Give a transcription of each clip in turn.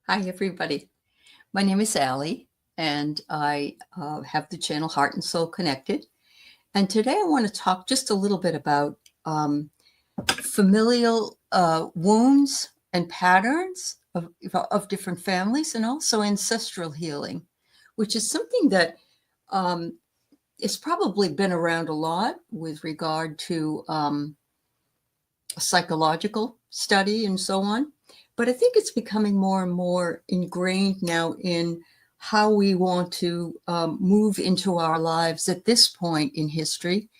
Hi, everybody. My name is Aley, and I have the channel Heart and Soul Connected. And today I want to talk just a little bit about familial wounds and patterns of different families, and also ancestral healing, which is something that um, has probably been around a lot with regard to psychological study and so on. But I think it's becoming more and more ingrained now in how we want to move into our lives at this point in history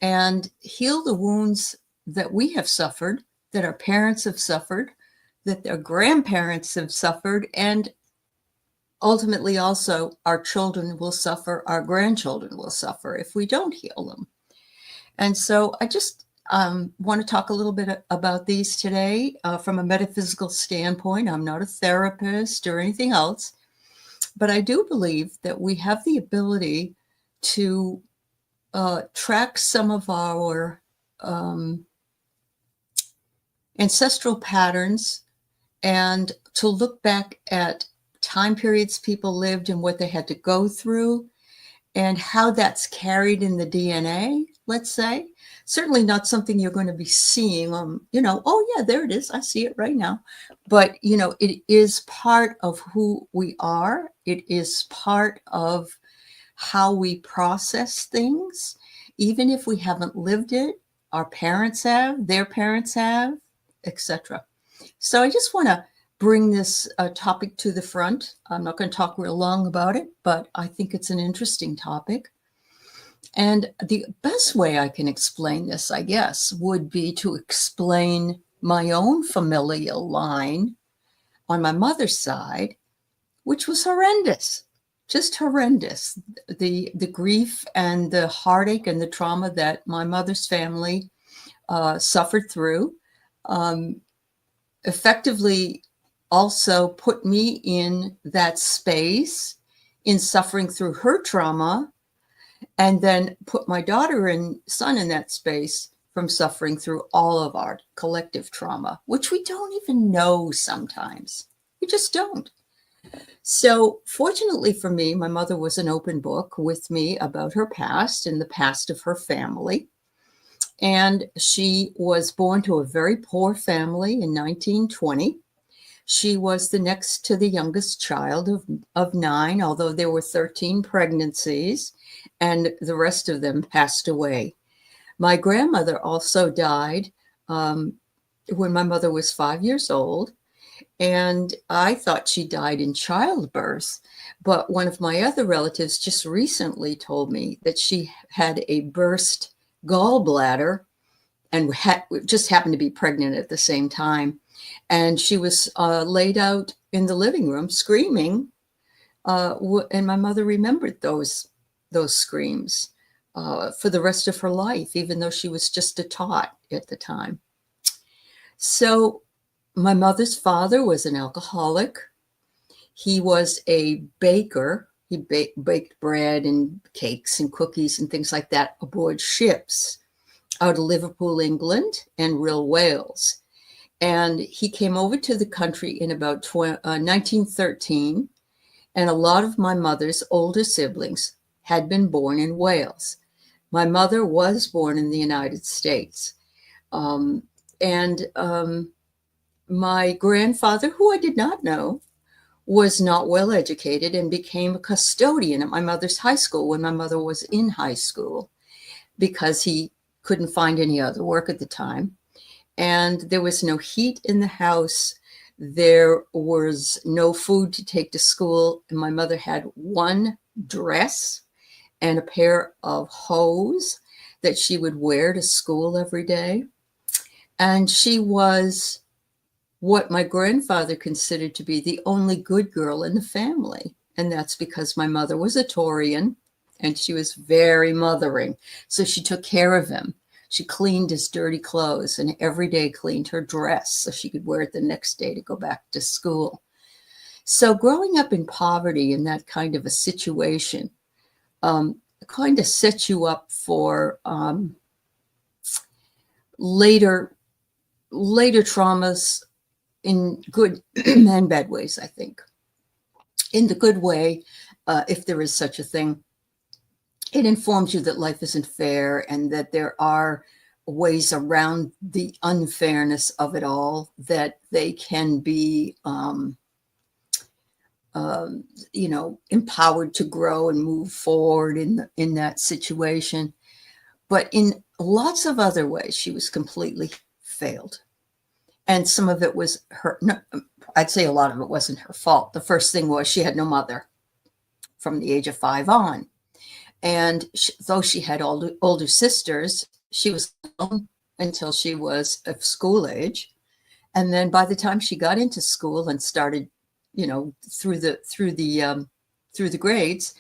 and heal the wounds that we have suffered, that our parents have suffered, that their grandparents have suffered, and ultimately also our children will suffer, our grandchildren will suffer if we don't heal them. And so I just want to talk a little bit about these today from a metaphysical standpoint. I'm not a therapist or anything else, but I do believe that we have the ability to track some of our ancestral patterns and to look back at time periods people lived and what they had to go through and how that's carried in the DNA, let's say. Certainly not something you're going to be seeing oh yeah, there it is. I see it right now. But, it is part of who we are. It is part of how we process things, even if we haven't lived it. Our parents have, their parents have, etc. So I just want to bring this topic to the front. I'm not going to talk real long about it, but I think it's an interesting topic. And the best way I can explain this, I guess, would be to explain my own familial line on my mother's side, which was horrendous, just horrendous. The grief and the heartache and the trauma that my mother's family suffered through effectively also put me in that space in suffering through her trauma, and then put my daughter and son in that space from suffering through all of our collective trauma, which we don't even know sometimes. We just don't. So fortunately for me, my mother was an open book with me about her past and the past of her family. And she was born to a very poor family in 1920. She was the next to the youngest child of 9, although there were 13 pregnancies, and the rest of them passed away. My grandmother also died when my mother was 5 years old, and I thought she died in childbirth. But one of my other relatives just recently told me that she had a burst gallbladder and just happened to be pregnant at the same time. And she was laid out in the living room screaming. And my mother remembered those screams for the rest of her life, even though she was just a tot at the time. So my mother's father was an alcoholic. He was a baker. He baked bread and cakes and cookies and things like that aboard ships out of Liverpool, England, and Rhyl, Wales. And he came over to the country in about 1913. And a lot of my mother's older siblings had been born in Wales. My mother was born in the United States. My grandfather, who I did not know, was not well educated and became a custodian at my mother's high school when my mother was in high school because he couldn't find any other work at the time. And there was no heat in the house. There was no food to take to school. And my mother had one dress and a pair of hose that she would wear to school every day. And she was what my grandfather considered to be the only good girl in the family. And that's because my mother was a Taurian and she was very mothering. So she took care of him. She cleaned his dirty clothes and every day cleaned her dress so she could wear it the next day to go back to school. So growing up in poverty in that kind of a situation kind of sets you up for later traumas in good and bad ways, I think. In the good way, if there is such a thing, it informs you that life isn't fair and that there are ways around the unfairness of it all, that they can be, empowered to grow and move forward in that situation. But in lots of other ways, she was completely failed. And some of it was her, no, I'd say a lot of it wasn't her fault. The first thing was she had no mother from the age of 5 on. And though she had older sisters, she was alone until she was of school age. And then by the time she got into school and started, through the grades,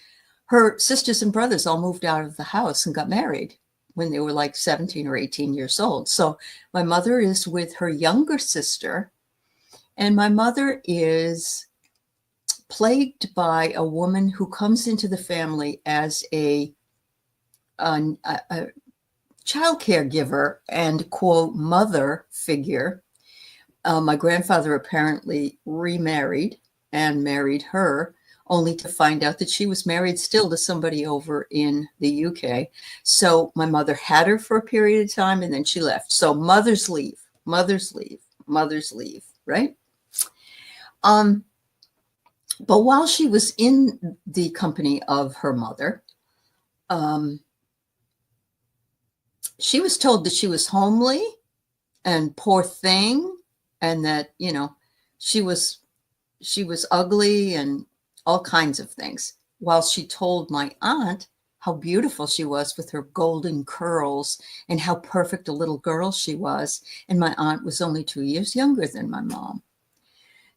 her sisters and brothers all moved out of the house and got married when they were like 17 or 18 years old. So my mother is with her younger sister, and my mother is plagued by a woman who comes into the family as a child caregiver and, quote, mother figure. My grandfather apparently remarried and married her, only to find out that she was married still to somebody over in the UK. So my mother had her for a period of time and then she left. So mothers leave, right? But while she was in the company of her mother, she was told that she was homely and poor thing, and that, she was ugly and all kinds of things, while she told my aunt how beautiful she was with her golden curls and how perfect a little girl she was. And my aunt was only 2 years younger than my mom.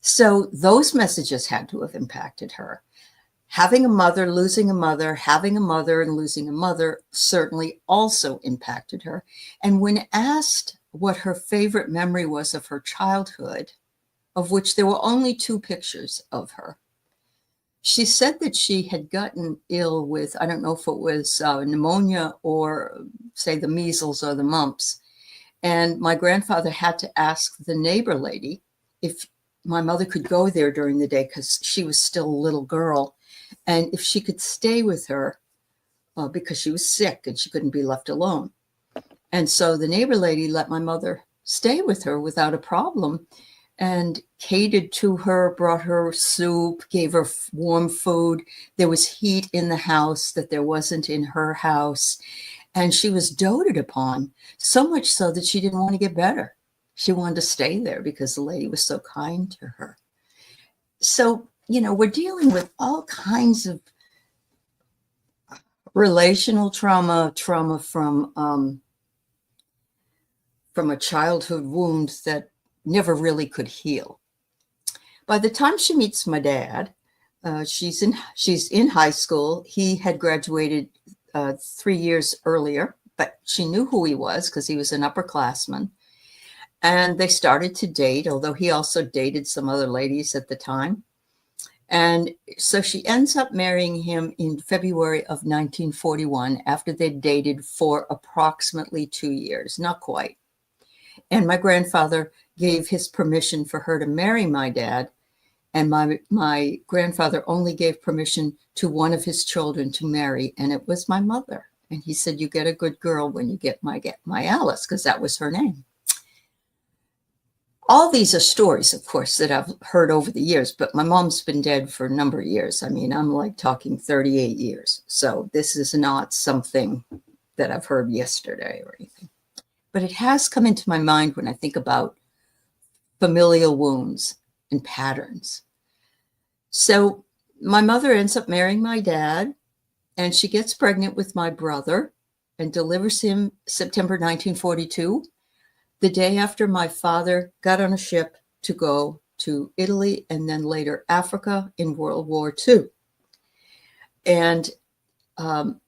So those messages had to have impacted her. Having a mother, losing a mother, having a mother and losing a mother certainly also impacted her. And when asked what her favorite memory was of her childhood, of which there were only 2 pictures of her, she said that she had gotten ill with, I don't know if it was pneumonia or, say, the measles or the mumps. And my grandfather had to ask the neighbor lady if my mother could go there during the day because she was still a little girl, and if she could stay with her because she was sick and she couldn't be left alone. And so the neighbor lady let my mother stay with her without a problem, and catered to her, brought her soup, gave her warm food. There was heat in the house that there wasn't in her house. And she was doted upon, so much so that she didn't want to get better. She wanted to stay there because the lady was so kind to her. So, we're dealing with all kinds of relational trauma from a childhood wound that never really could heal. By the time she meets my dad, she's in high school. He had graduated 3 years earlier, but she knew who he was because he was an upperclassman. And they started to date, although he also dated some other ladies at the time. And so she ends up marrying him in February of 1941 after they dated for approximately 2 years, not quite. And my grandfather gave his permission for her to marry my dad. And my grandfather only gave permission to one of his children to marry, and it was my mother. And he said, "You get a good girl when you get my Alice," because that was her name. All these are stories, of course, that I've heard over the years, but my mom's been dead for a number of years. I mean, I'm like talking 38 years. So this is not something that I've heard yesterday or anything. But it has come into my mind when I think about familial wounds and patterns. So my mother ends up marrying my dad, and she gets pregnant with my brother and delivers him September 1942, the day after my father got on a ship to go to Italy and then later Africa in World War II. And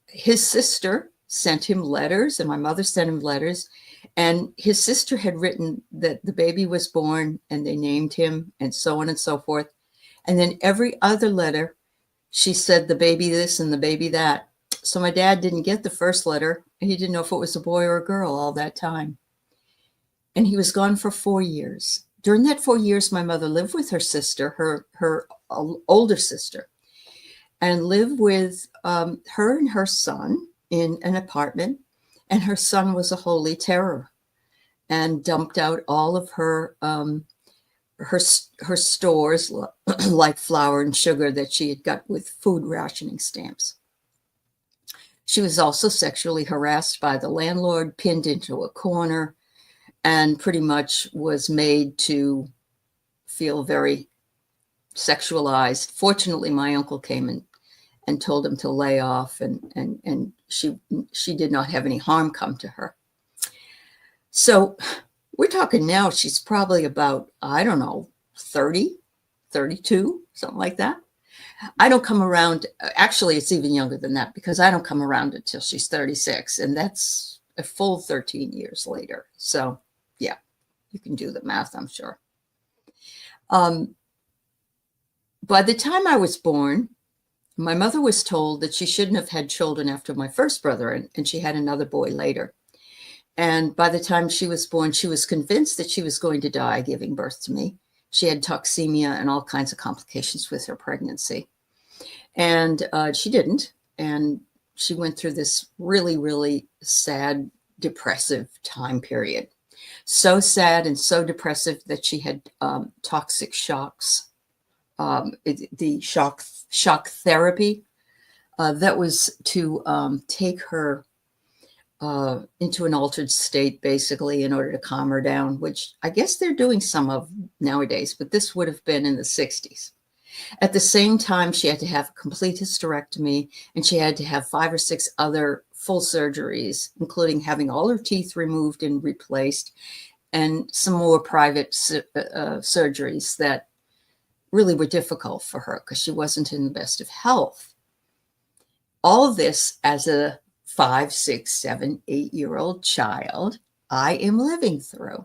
his sister sent him letters, and my mother sent him letters. And his sister had written that the baby was born and they named him and so on and so forth. And then every other letter, she said the baby this and the baby that. So my dad didn't get the first letter, and he didn't know if it was a boy or a girl all that time. And he was gone for 4 years during that 4 years, my mother lived with her sister, her older sister, and lived with her and her son in an apartment. And her son was a holy terror and dumped out all of her stores like flour and sugar that she had got with food rationing stamps. She was also sexually harassed by the landlord, pinned into a corner, and pretty much was made to feel very sexualized. Fortunately, my uncle came and told him to lay off, and she did not have any harm come to her. So we're talking now, she's probably about, I don't know, 30, 32, something like that. I don't come around, actually, it's even younger than that, because I don't come around until she's 36, and that's a full 13 years later. So, yeah, you can do the math, I'm sure. By the time I was born, my mother was told that she shouldn't have had children after my first brother, and she had another boy later. And by the time she was born, she was convinced that she was going to die giving birth to me. She had toxemia and all kinds of complications with her pregnancy. And she didn't. And she went through this really, really sad, depressive time period. So sad and so depressive that she had toxic shocks. The shock therapy that was to take her into an altered state, basically, in order to calm her down, which I guess they're doing some of nowadays, but this would have been in the 60s. At the same time, she had to have a complete hysterectomy, and she had to have 5 or 6 other full surgeries, including having all her teeth removed and replaced, and some more private surgeries that really were difficult for her because she wasn't in the best of health. All of this as a 5, 6, 7, 8-year-old child I am living through.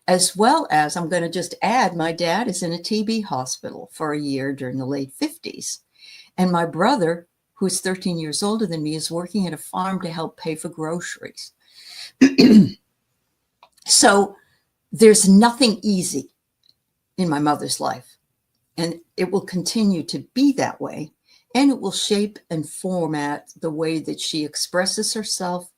As well as, I'm going to just add, my dad is in a TB hospital for a year during the late 50s. And my brother, who is 13 years older than me, is working at a farm to help pay for groceries. So there's nothing easy in my mother's life. And it will continue to be that way. And it will shape and format the way that she expresses herself,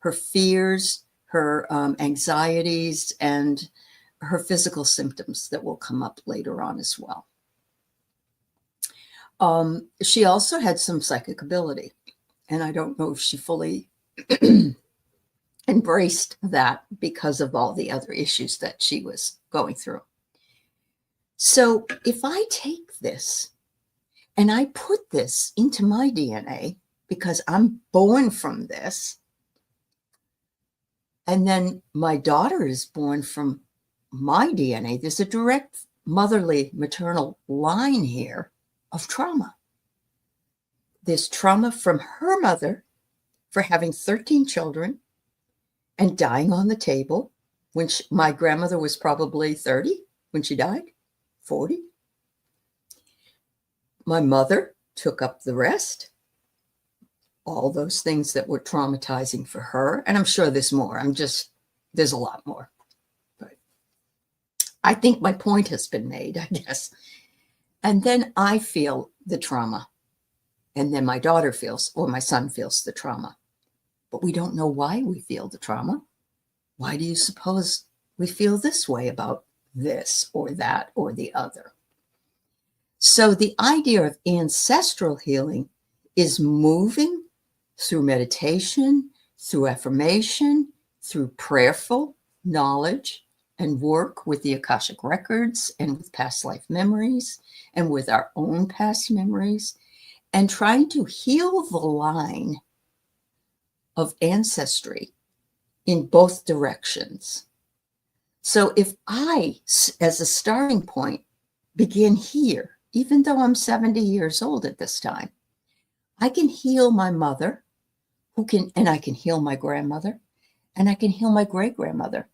her fears, her anxieties, and her physical symptoms that will come up later on as well. She also had some psychic ability, and I don't know if she fully embraced that because of all the other issues that she was going through. So if I take this and I put this into my DNA, because I'm born from this, and then my daughter is born from my DNA, there's a direct motherly maternal line here of trauma. There's trauma from her mother for having 13 children and dying on the table when my grandmother was probably 30 when she died, 40. My mother took up the rest, all those things that were traumatizing for her. And I'm sure there's more. There's a lot more. But I think my point has been made, I guess. And then I feel the trauma. And then my daughter feels, or my son feels the trauma. But we don't know why we feel the trauma. Why do you suppose we feel this way about this or that or the other? So the idea of ancestral healing is moving through meditation, through affirmation, through prayerful knowledge and work with the Akashic records and with past life memories and with our own past memories, and trying to heal the line of ancestry in both directions. So if I, as a starting point, begin here, even though I'm 70 years old at this time, I can heal my mother, and I can heal my grandmother, and I can heal my great-grandmother,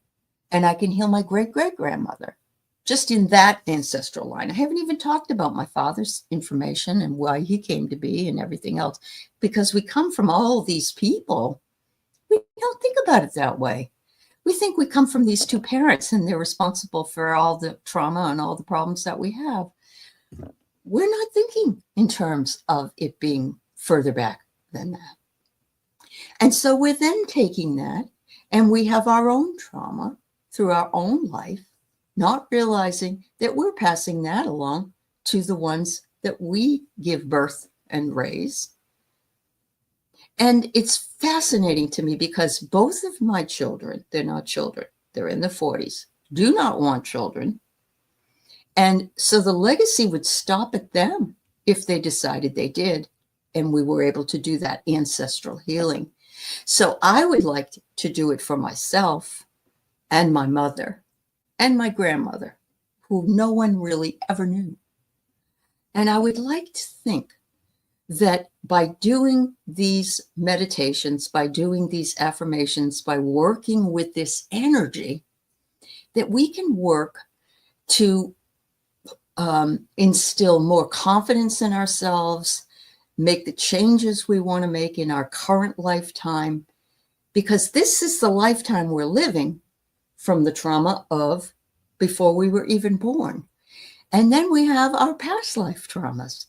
and I can heal my great-great-grandmother, just in that ancestral line. I haven't even talked about my father's information and why he came to be and everything else, because we come from all these people. We don't think about it that way. We think we come from these two parents and they're responsible for all the trauma and all the problems that we have. We're not thinking in terms of it being further back than that. And so we're then taking that and we have our own trauma through our own life, not realizing that we're passing that along to the ones that we give birth and raise. And it's fascinating to me because both of my children, they're not children, they're in their 40s, do not want children. And so the legacy would stop at them if they decided they did. And we were able to do that ancestral healing. So I would like to do it for myself and my mother and my grandmother, who no one really ever knew. And I would like to think that by doing these meditations, by doing these affirmations, by working with this energy, that we can work to instill more confidence in ourselves, make the changes we want to make in our current lifetime, because this is the lifetime we're living from the trauma of before we were even born. And then we have our past life traumas.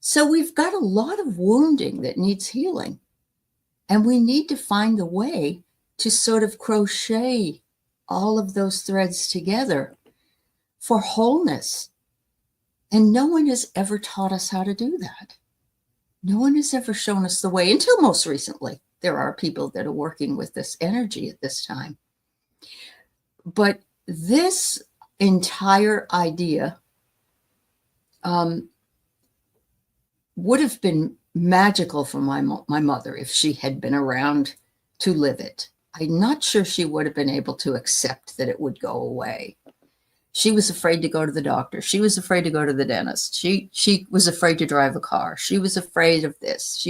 So we've got a lot of wounding that needs healing. And we need to find a way to sort of crochet all of those threads together for wholeness. And no one has ever taught us how to do that. No one has ever shown us the way until most recently. There are people that are working with this energy at this time. But this entire idea would have been magical for my mother if she had been around to live it. I'm not sure she would have been able to accept that it would go away. She was afraid to go to the doctor. She was afraid to go to the dentist. She was afraid to drive a car. She was afraid of this.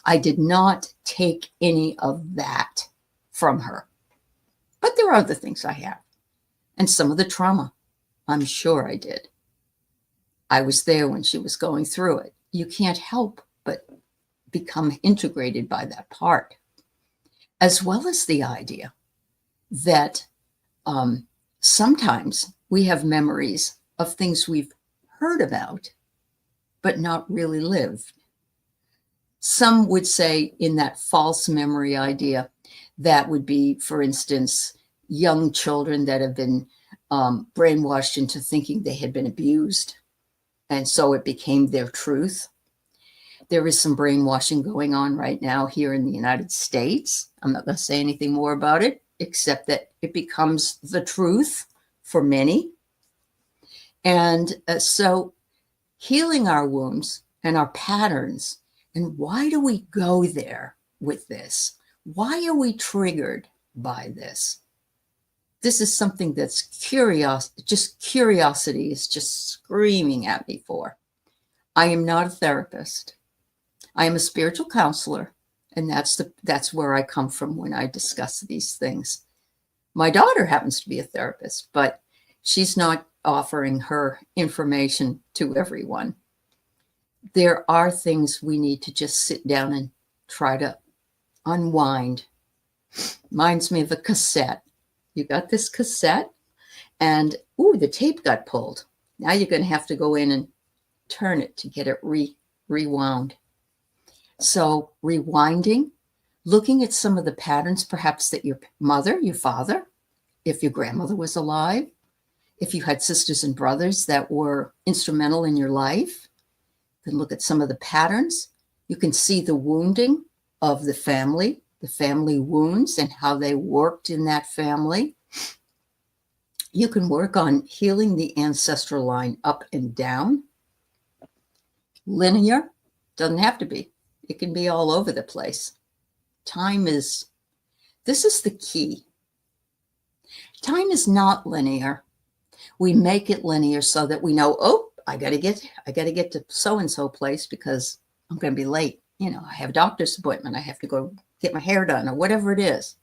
I did not take any of that from her. But there are other things I have. And some of the trauma, I'm sure I did. I was there when she was going through it. You can't help but become integrated by that part, as well as the idea that sometimes we have memories of things we've heard about, but not really lived. Some would say in that false memory idea, that would be, for instance, young children that have been brainwashed into thinking they had been abused. And so it became their truth. There is some brainwashing going on right now here in the United States. I'm not going to say anything more about it, except that it becomes the truth for many. And so healing our wounds and our patterns, and why do we go there with this? Why are we triggered by this? This is something that's curiosity is just screaming at me for. I am not a therapist. I am a spiritual counselor, and that's where I come from when I discuss these things. My daughter happens to be a therapist, but she's not offering her information to everyone. There are things we need to just sit down and try to unwind. Reminds me of a cassette. You got this cassette and, the tape got pulled. Now you're going to have to go in and turn it to get it rewound. So rewinding, looking at some of the patterns, perhaps that your mother, your father, if your grandmother was alive, if you had sisters and brothers that were instrumental in your life, you can look at some of the patterns. You can see the wounding of the family wounds and how they worked in that family. You can work on healing the ancestral line up and down. Linear, doesn't have to be. It can be all over the place. This is the key. Time is not linear. We make it linear so that we know, I got to get to so-and-so place because I'm going to be late. I have a doctor's appointment. I have to go get my hair done or whatever it is.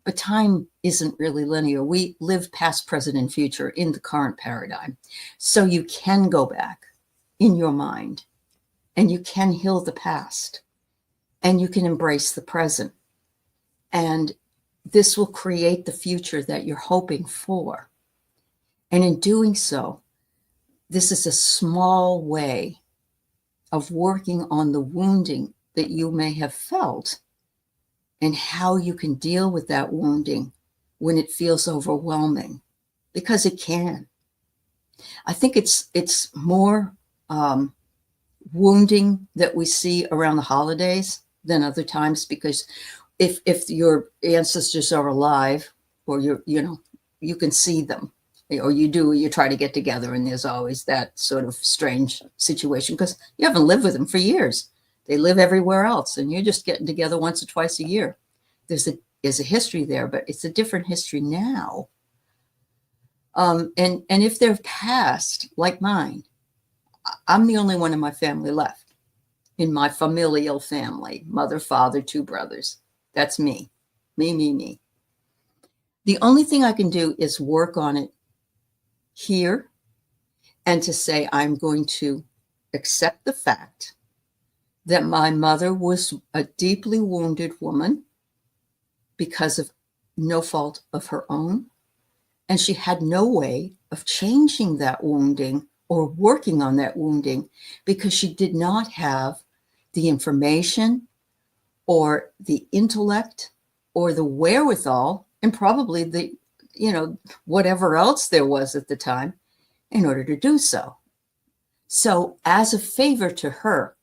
But time isn't really linear. We live past, present, and future in the current paradigm. So you can go back in your mind and you can heal the past and you can embrace the present. And this will create the future that you're hoping for. And in doing so, this is a small way of working on the wounding that you may have felt and how you can deal with that wounding when it feels overwhelming, because it can. I think it's more wounding that we see around the holidays than other times, because if your ancestors are alive, or you can see them, or you try to get together, and there's always that sort of strange situation because you haven't lived with them for years. They live everywhere else, and you're just getting together once or twice a year. There's a history there, but it's a different history now. And if they're past, like mine, I'm the only one in my family left. In my familial family, mother, father, 2 brothers. That's me. Me. The only thing I can do is work on it here, and to say I'm going to accept the fact that my mother was a deeply wounded woman because of no fault of her own, and she had no way of changing that wounding or working on that wounding because she did not have the information or the intellect or the wherewithal, and probably the whatever else there was at the time, in order to do so. So as a favor to her,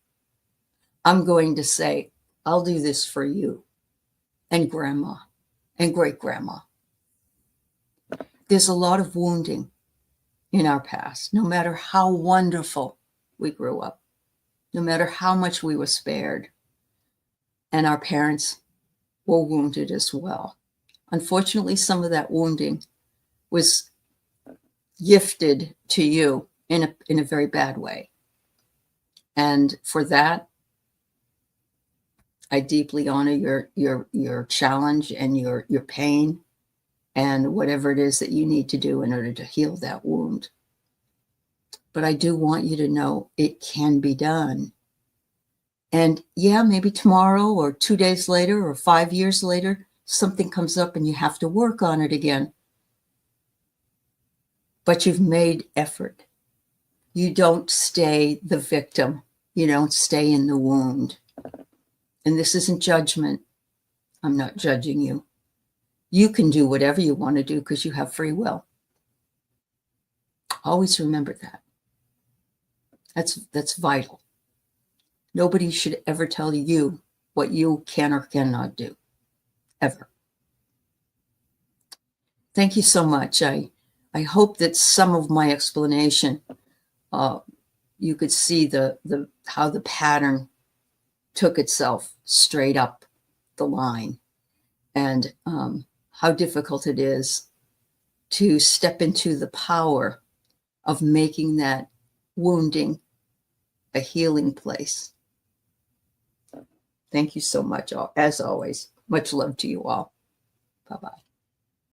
I'm going to say, I'll do this for you and grandma and great grandma. There's a lot of wounding in our past, no matter how wonderful we grew up, no matter how much we were spared, and our parents were wounded as well. Unfortunately, some of that wounding was gifted to you in a very bad way. And for that, I deeply honor your challenge and your pain and whatever it is that you need to do in order to heal that wound. But I do want you to know it can be done. And yeah, maybe tomorrow or 2 days later or 5 years later, something comes up and you have to work on it again. But you've made effort. You don't stay the victim. You don't stay in the wound. And this isn't judgment. I'm not judging you. You can do whatever you want to do because you have free will. Always remember that. That's vital. Nobody should ever tell you what you can or cannot do, ever. Thank you so much. I hope that some of my explanation, you could see how the pattern took itself straight up the line, and how difficult it is to step into the power of making that wounding a healing place. Thank you so much, as always. Much love to you all. Bye-bye.